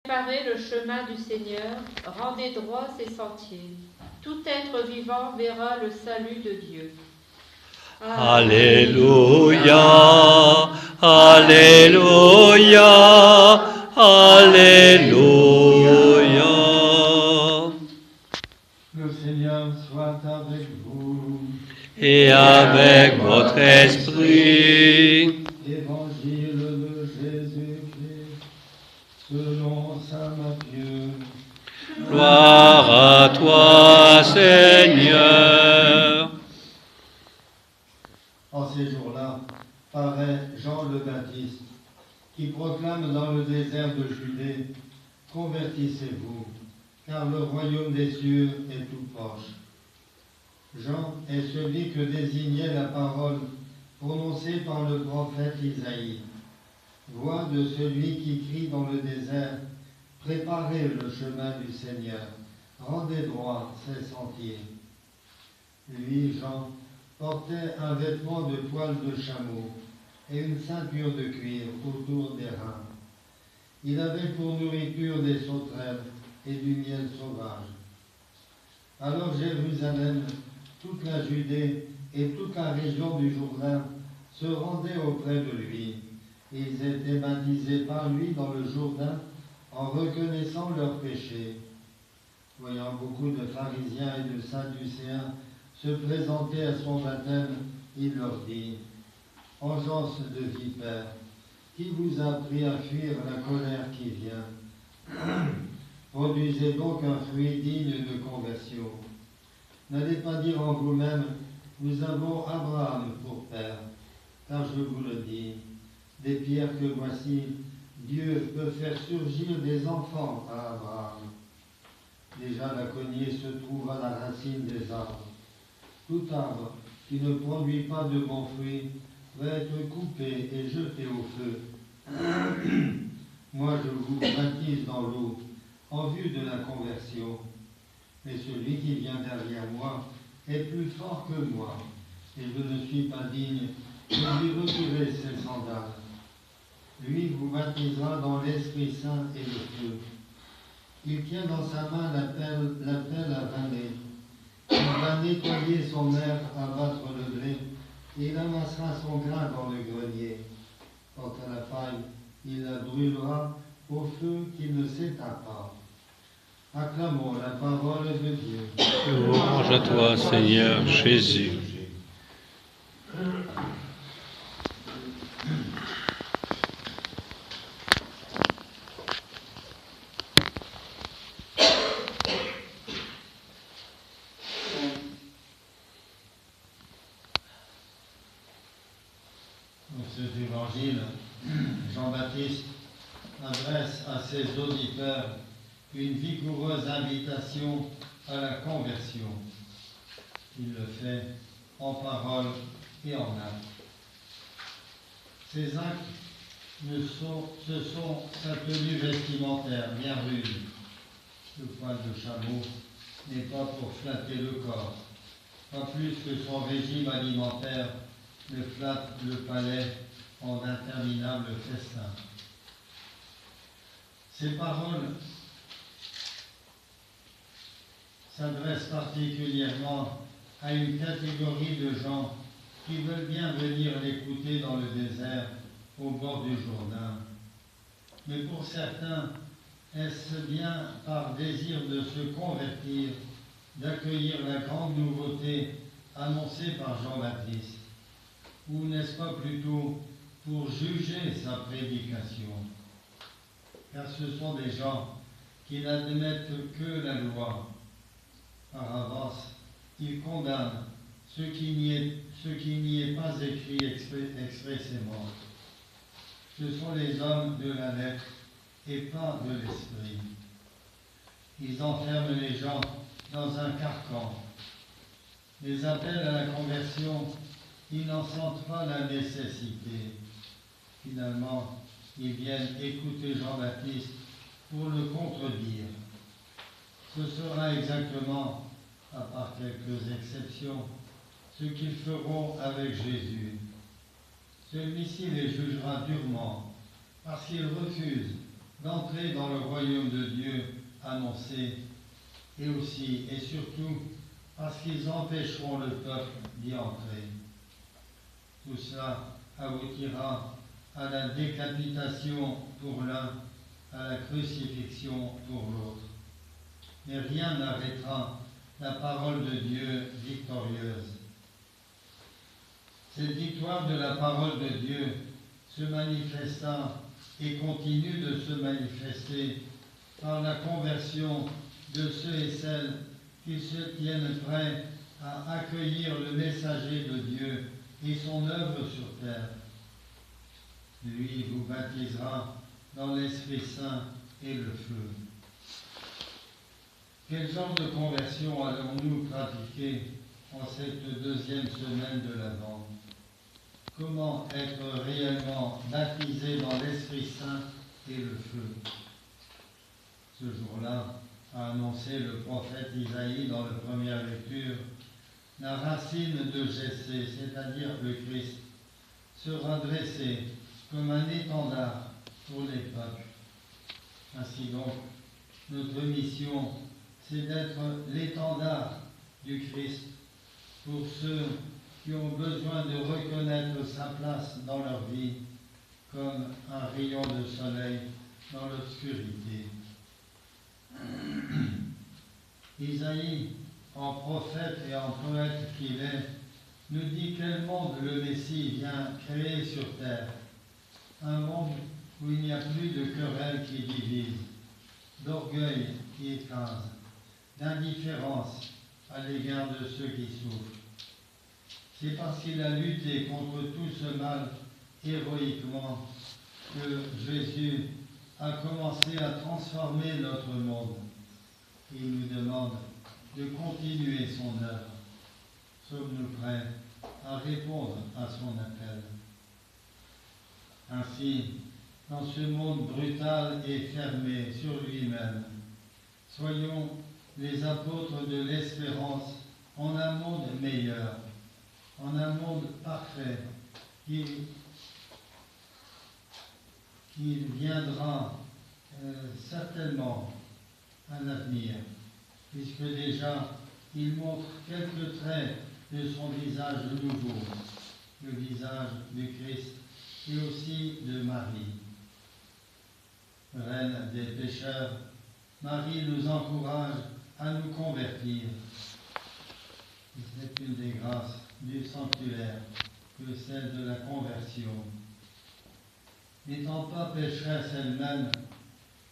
Préparez le chemin du Seigneur, rendez droit ses sentiers. Tout être vivant verra le salut de Dieu. Alléluia, Alléluia, Alléluia. Le Seigneur soit avec vous. Et avec votre esprit. Évangile de Jésus-Christ, selon saint Matthieu. Gloire à toi, Seigneur. En ces jours-là, paraît Jean le Baptiste, qui proclame dans le désert de Judée, « Convertissez-vous, car le royaume des cieux est tout proche. » Jean est celui que désignait la parole prononcée par le prophète Isaïe. Voix de celui qui crie dans le désert, « Préparez le chemin du Seigneur, rendez droit ses sentiers. » Lui, Jean, portait un vêtement de poil de chameau et une ceinture de cuir autour des reins. Il avait pour nourriture des sauterelles et du miel sauvage. Alors Jérusalem, toute la Judée et toute la région du Jourdain se rendaient auprès de lui. Ils étaient baptisés par lui dans le Jourdain en reconnaissant leurs péchés. Voyant beaucoup de pharisiens et de sadducéens se présenter à son baptême, il leur dit, « Engeance de vipères, qui vous a appris à fuir la colère qui vient? Produisez donc un fruit digne de conversion. N'allez pas dire en vous-même, nous avons Abraham pour père, car je vous le dis, des pierres que voici, Dieu peut faire surgir des enfants à Abraham. Déjà la cognée se trouve à la racine des arbres. Tout arbre qui ne produit pas de bons fruits va être coupé et jeté au feu. Moi, je vous baptise dans l'eau en vue de la conversion. Mais celui qui vient derrière moi est plus fort que moi, et je ne suis pas digne de lui retirer ses sandales. Lui vous baptisera dans l'Esprit Saint et le feu. Il tient dans sa main la pelle à vanner. Il va nettoyer son aire à battre le blé, et il amassera son grain dans le grenier. Quant à la paille, il la brûlera au feu qui ne s'éteint pas. Acclamons la parole de Dieu. Louange à toi, Seigneur Jésus. Dans cet évangile, Jean-Baptiste adresse à ses auditeurs une vigoureuse invitation à la conversion. Il le fait en parole et en acte. Ces actes, ce sont sa tenue vestimentaire bien rude. Le poil de chameau n'est pas pour flatter le corps, pas plus que son régime alimentaire ne flatte le palais en interminables festins. Ces paroles s'adressent particulièrement à une catégorie de gens qui veulent bien venir l'écouter dans le désert au bord du Jourdain. Mais pour certains, est-ce bien par désir de se convertir, d'accueillir la grande nouveauté annoncée par Jean-Baptiste? Ou n'est-ce pas plutôt pour juger sa prédication? Car ce sont des gens qui n'admettent que la loi. Par avance, ils condamnent ce qui n'y est pas écrit expressément. Ce sont les hommes de la lettre et pas de l'esprit. Ils enferment les gens dans un carcan. Les appels à la conversion, ils n'en sentent pas la nécessité. Finalement, ils viennent écouter Jean-Baptiste pour le contredire. Ce sera exactement, à part quelques exceptions, ce qu'ils feront avec Jésus. Celui-ci les jugera durement parce qu'ils refusent d'entrer dans le royaume de Dieu annoncé, et aussi et surtout parce qu'ils empêcheront le peuple d'y entrer. Tout cela aboutira à la décapitation pour l'un, à la crucifixion pour l'autre. Mais rien n'arrêtera la parole de Dieu victorieuse. Cette victoire de la parole de Dieu se manifesta et continue de se manifester par la conversion de ceux et celles qui se tiennent prêts à accueillir le messager de Dieu et son œuvre sur terre. Lui vous baptisera dans l'Esprit Saint et le feu. Quel genre de conversion allons-nous pratiquer en cette deuxième semaine de l'Avent? Comment être réellement baptisé dans l'Esprit Saint et le feu? Ce jour-là, a annoncé le prophète Isaïe dans la première lecture, la racine de Jessé, c'est-à-dire le Christ, sera dressée comme un étendard pour les peuples. Ainsi donc, notre mission, c'est d'être l'étendard du Christ pour ceux qui ont besoin de reconnaître sa place dans leur vie comme un rayon de soleil dans l'obscurité. Isaïe, en prophète et en poète qu'il est, nous dit quel monde le Messie vient créer sur terre. Un monde où il n'y a plus de querelles qui divisent, d'orgueil qui écrase, d'indifférence à l'égard de ceux qui souffrent. C'est parce qu'il a lutté contre tout ce mal héroïquement que Jésus a commencé à transformer notre monde. Il nous demande de continuer son œuvre. Sommes-nous prêts à répondre à son appel? Ainsi, dans ce monde brutal et fermé sur lui-même, soyons les apôtres de l'espérance en un monde meilleur, en un monde parfait qui viendra certainement à l'avenir, puisque déjà il montre quelques traits de son visage nouveau, le visage du Christ et aussi de Marie. Reine des pécheurs, Marie nous encourage à nous convertir. C'est une des grâces du sanctuaire que celle de la conversion. N'étant pas pécheresse elle-même,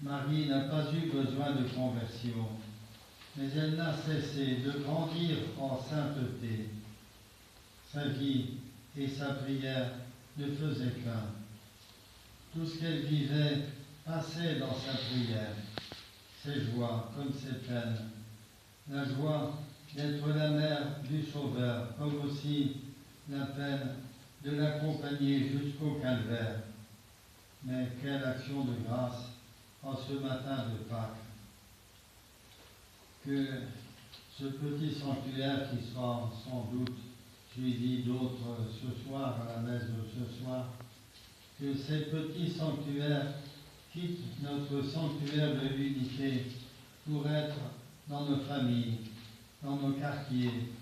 Marie n'a pas eu besoin de conversion, mais elle n'a cessé de grandir en sainteté. Sa vie et sa prière ne faisaient qu'un. Tout ce qu'elle vivait passait dans sa prière, ses joies comme ses peines. La joie d'être la mère du Sauveur, comme aussi la peine de l'accompagner jusqu'au calvaire. Mais quelle action de grâce en ce matin de Pâques. Que ce petit sanctuaire qui sera sans doute suivi d'autres ce soir, à la messe de ce soir, que ces petits sanctuaires quittent notre sanctuaire de l'unité pour être dans nos familles, dans nos quartiers,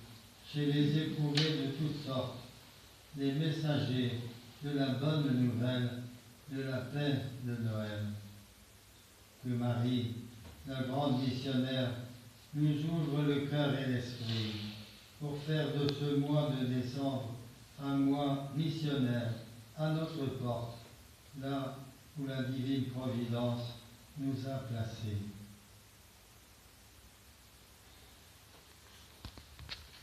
chez les éprouvés de toutes sortes, les messagers de la bonne nouvelle, de la paix de Noël. Que Marie, la grande missionnaire, nous ouvre le cœur et l'esprit pour faire de ce mois de décembre un mois missionnaire à notre porte, là où la divine providence nous a placés.